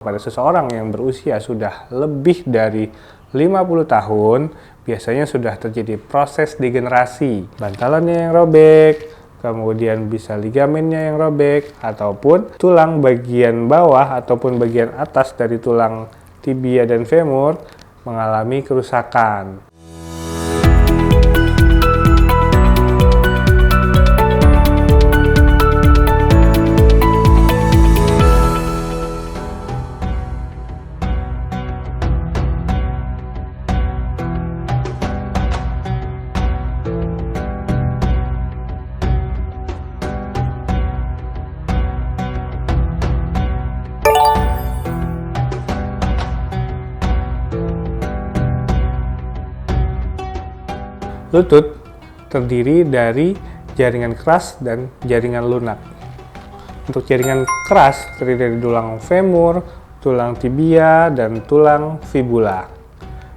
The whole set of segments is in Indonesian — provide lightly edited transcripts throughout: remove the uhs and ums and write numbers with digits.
Pada seseorang yang berusia sudah lebih dari 50 tahun, biasanya sudah terjadi proses degenerasi. Bantalannya yang robek, kemudian bisa ligamennya yang robek, ataupun tulang bagian bawah ataupun bagian atas dari tulang tibia dan femur mengalami kerusakan. Lutut terdiri dari jaringan keras dan jaringan lunak. Untuk jaringan keras terdiri dari tulang femur, tulang tibia, dan tulang fibula.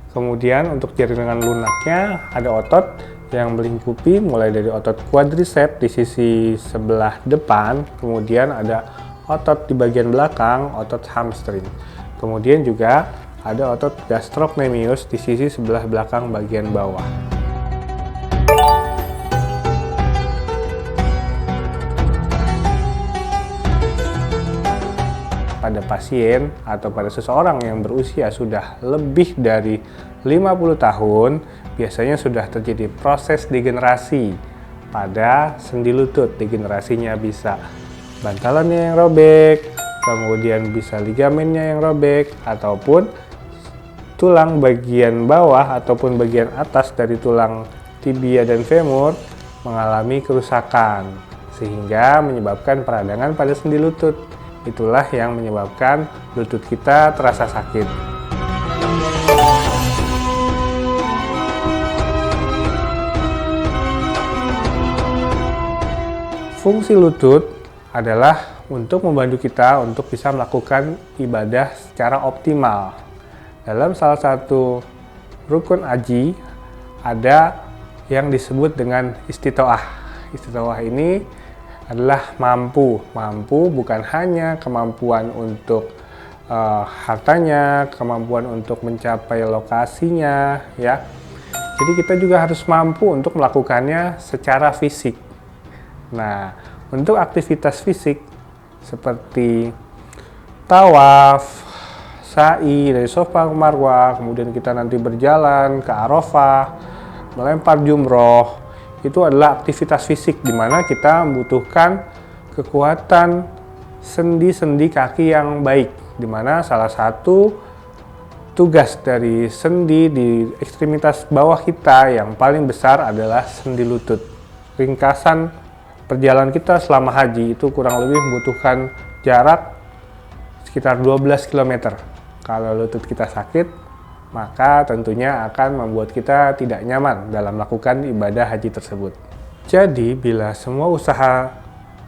Kemudian untuk jaringan lunaknya ada otot yang melingkupi mulai dari otot quadriceps di sisi sebelah depan, kemudian ada otot di bagian belakang, otot hamstring. Kemudian juga ada otot gastrocnemius di sisi sebelah belakang bagian bawah. Pada pasien atau pada seseorang yang berusia sudah lebih dari 50 tahun, biasanya sudah terjadi proses degenerasi pada sendi lutut. Degenerasinya bisa bantalannya yang robek, kemudian bisa ligamennya yang robek, ataupun tulang bagian bawah ataupun bagian atas dari tulang tibia dan femur mengalami kerusakan, sehingga menyebabkan peradangan pada sendi lutut. Itulah yang menyebabkan lutut kita terasa sakit. Fungsi lutut adalah untuk membantu kita untuk bisa melakukan ibadah secara optimal. Dalam salah satu rukun haji ada yang disebut dengan istitoah. Istitoah ini adalah mampu bukan hanya kemampuan untuk hartanya, kemampuan untuk mencapai lokasinya, ya. Jadi kita juga harus mampu untuk melakukannya secara fisik. Nah, untuk aktivitas fisik seperti tawaf, sa'i dari Safa ke Marwah, kemudian kita nanti berjalan ke Arafah, melempar jumroh, itu adalah aktivitas fisik di mana kita membutuhkan kekuatan sendi-sendi kaki yang baik, di mana salah satu tugas dari sendi di ekstremitas bawah kita yang paling besar adalah sendi lutut. Ringkasan perjalanan kita selama haji itu kurang lebih membutuhkan jarak sekitar 12 km. Kalau lutut kita sakit, maka tentunya akan membuat kita tidak nyaman dalam melakukan ibadah haji tersebut. Jadi, bila semua usaha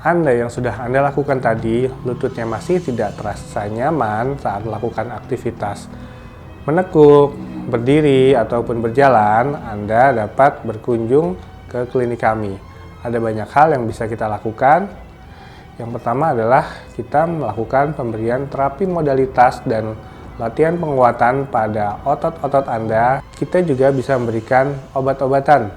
Anda yang sudah Anda lakukan tadi, lututnya masih tidak terasa nyaman saat melakukan aktivitas menekuk, berdiri, ataupun berjalan, Anda dapat berkunjung ke klinik kami. Ada banyak hal yang bisa kita lakukan. Yang pertama adalah kita melakukan pemberian terapi modalitas dan latihan penguatan pada otot-otot Anda. Kita juga bisa memberikan obat-obatan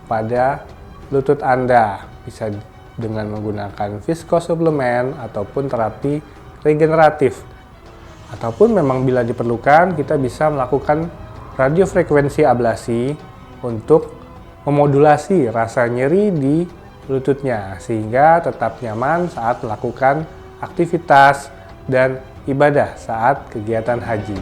pada lutut Anda. Bisa dengan menggunakan viskosuplemen ataupun terapi regeneratif. Ataupun memang bila diperlukan, kita bisa melakukan radiofrekuensi ablasi untuk memodulasi rasa nyeri di lututnya sehingga tetap nyaman saat melakukan aktivitas dan ibadah saat kegiatan haji.